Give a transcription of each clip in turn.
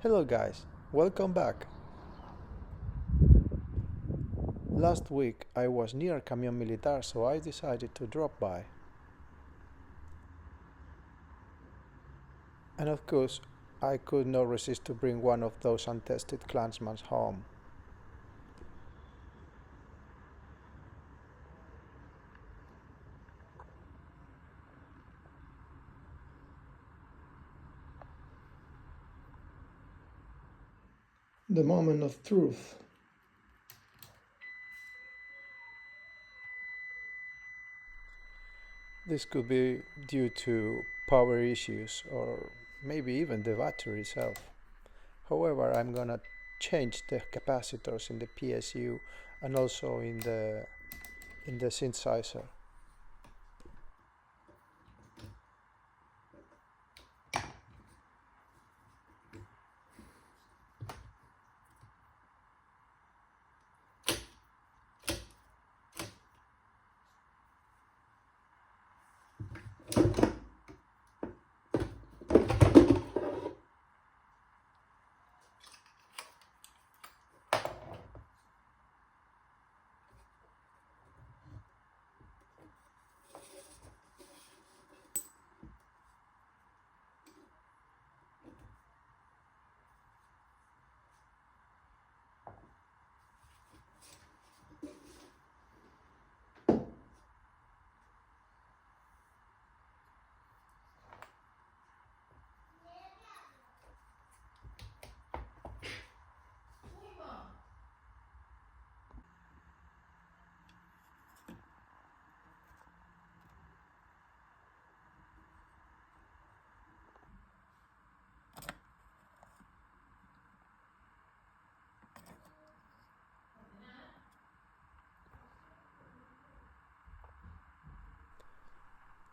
Hello guys, welcome back. Last week I was near Camion Militar, so I decided to drop by. And of course, I could not resist to bring one of those untested Clansmans home. The moment of truth. This could be due to power issues or maybe even the battery itself. However, I'm gonna change the capacitors in the PSU and also in the synthesizer.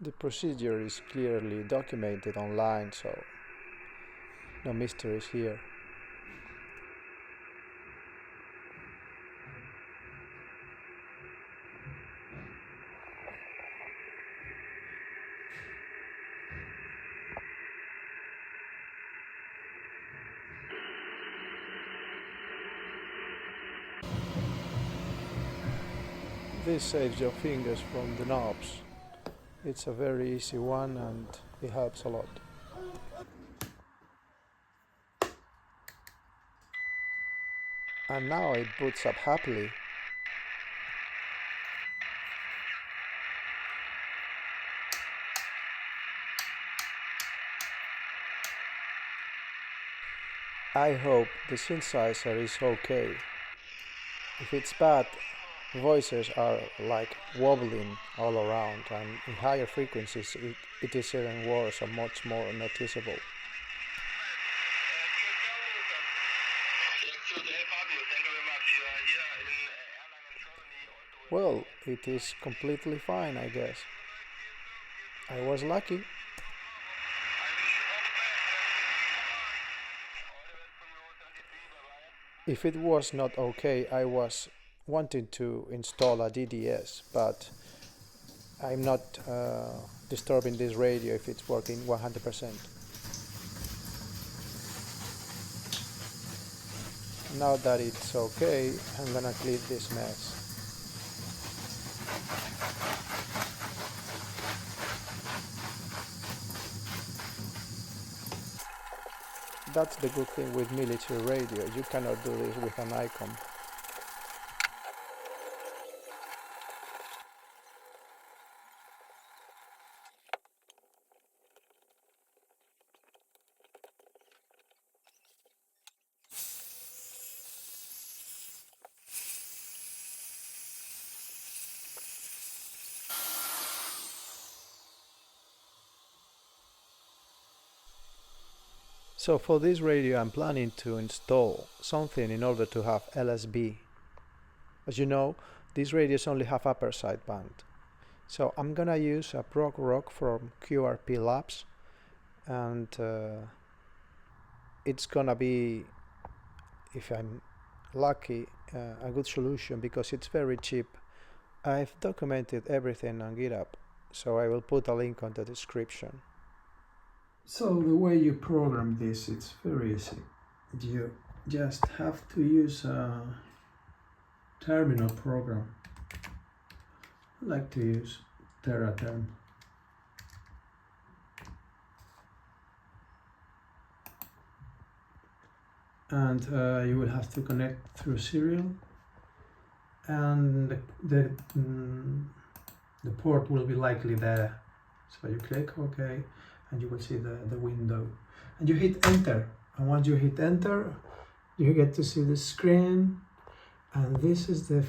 The procedure is clearly documented online, so no mysteries here. This saves your fingers from the knobs. It's a very easy one and it helps a lot. And now it boots up happily. I hope the synthesizer is okay. If it's bad, voices are like wobbling all around, and in higher frequencies it is even worse and much more noticeable. Well, it is completely fine, I guess. I was lucky. If it was not okay, I was wanting to install a DDS, but I'm not disturbing this radio if it's working 100%. Now that it's okay, I'm gonna clean this mess. That's the good thing with military radio, you cannot do this with an icon. So for this radio I'm planning to install something in order to have LSB. As you know, these radios only have upper sideband. So I'm gonna use a ProgRock from QRP Labs, and it's gonna be, if I'm lucky, a good solution because it's very cheap. I've documented everything on GitHub, so I will put a link on the description. So the way you program this, it's very easy. you just have to use a terminal program. I like to use Term. And you will have to connect through serial, and the port will be likely there. So you click OK, and you will see the window, and you hit enter, and once you hit enter you get to see the screen, and this is the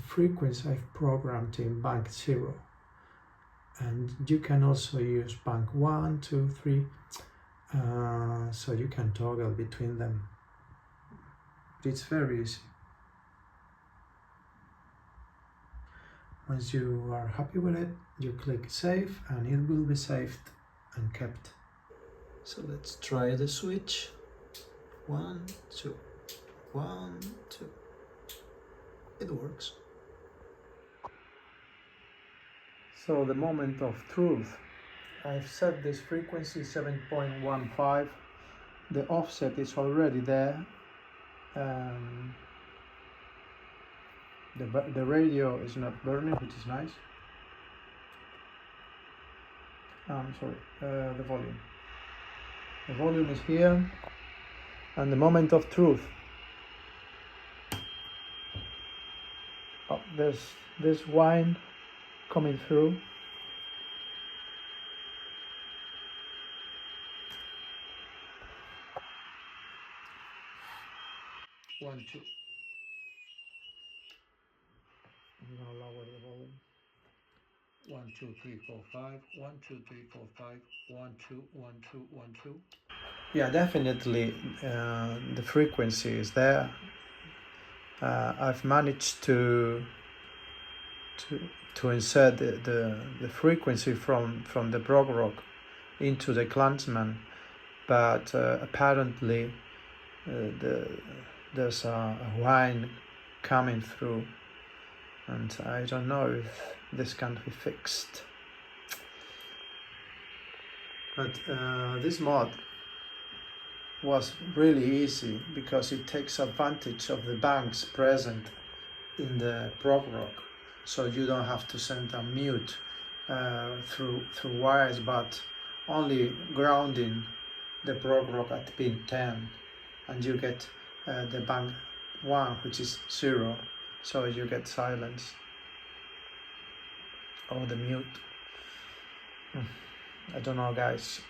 frequency I've programmed in bank 0, and you can also use bank 1, 2, 3, so you can toggle between them. It's very easy. Once you are happy with it, you click save, and it will be saved and kept. So let's try the switch. 1, 2, 1, 2. It works. So the moment of truth. I've set this frequency 7.15. The offset is already there. The radio is not burning, which is nice. The volume. The volume is here, and the moment of truth. Oh, there's this whine coming through. One, two. I'm gonna lower the volume. 1, 2, 3, 4, 5. 1, 2, 3, 4, 5. 1, 2, 1, 2, 1, 2. Yeah, definitely the frequency is there. I've managed to insert the frequency from the ProgRock into the Clansman, but apparently there's a whine coming through, and I don't know if this can be fixed. But this mod was really easy because it takes advantage of the banks present in the ProgRock, so you don't have to send a mute through wires, but only grounding the ProgRock at pin 10, and you get the bank 1, which is 0, so you get silence or the mute. I don't know, guys.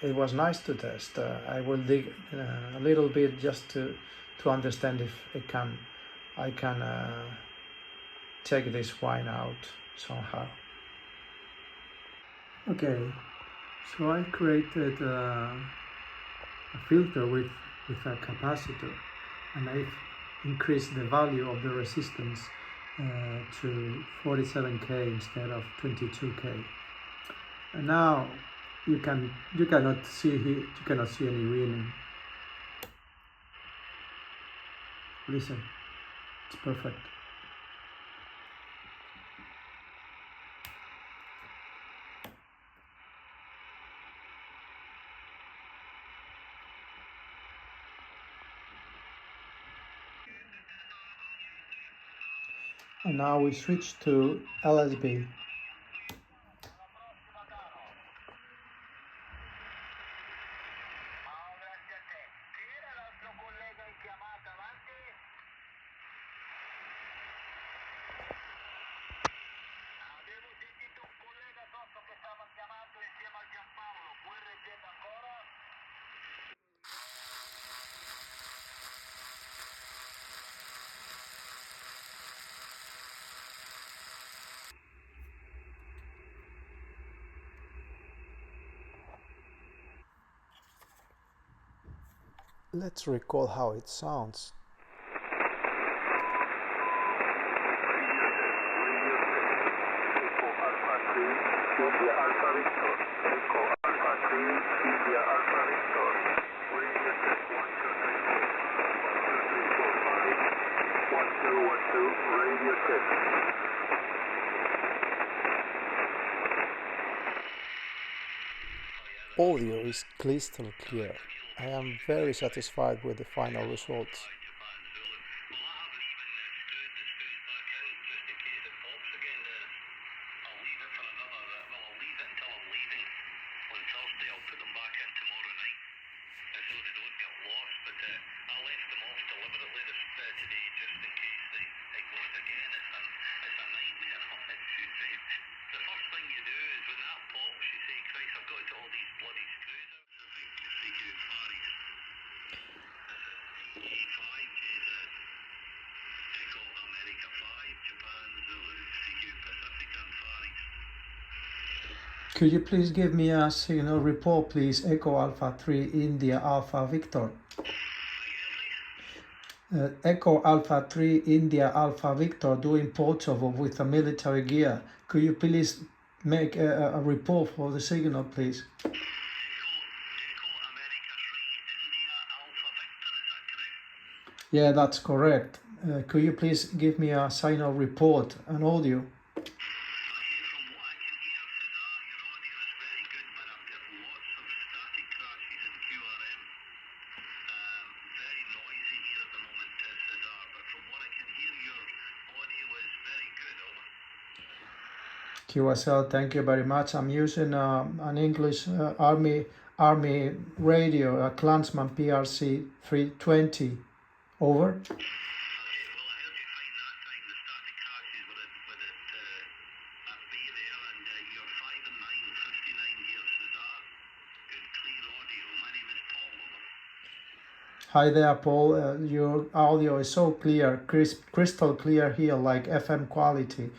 It was nice to test. I will dig a little bit just to understand if I can take this whine out somehow. Okay, so I created a filter with a capacitor, and I've increased the value of the resistance to 47k instead of 22k. And now you cannot see any whining. Listen, it's perfect. And now we switch to LSB. Let's recall how it sounds. Audio is crystal clear. I am very satisfied with the final results. Could you please give me a signal report, please? Echo Alpha 3 India Alpha Victor. Echo Alpha 3 India Alpha Victor doing portable with a military gear. Could you please make a report for the signal, please? Yeah, that's correct. Could you please give me a signal report, an audio? QSL, thank you very much. I'm using an English Army radio, a Clansman PRC-320. Over. Hi there, Paul. Your audio is so clear, crystal clear here, like FM quality.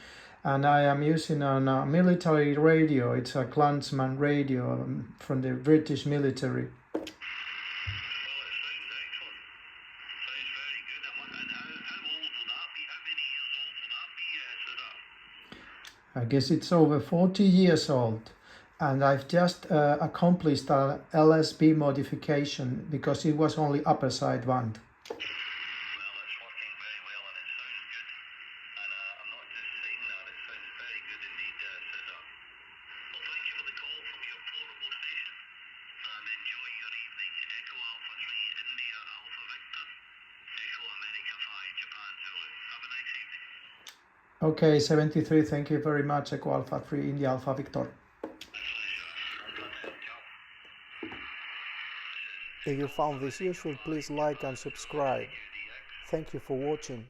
And I am using a military radio. It's a Clansman radio from the British military. I guess it's over 40 years old. And I've just accomplished a LSB modification because it was only upper side wound. Okay, 73, thank you very much, Echo Alpha 3 India Alpha Victor. If you found this useful, please like and subscribe. Thank you for watching.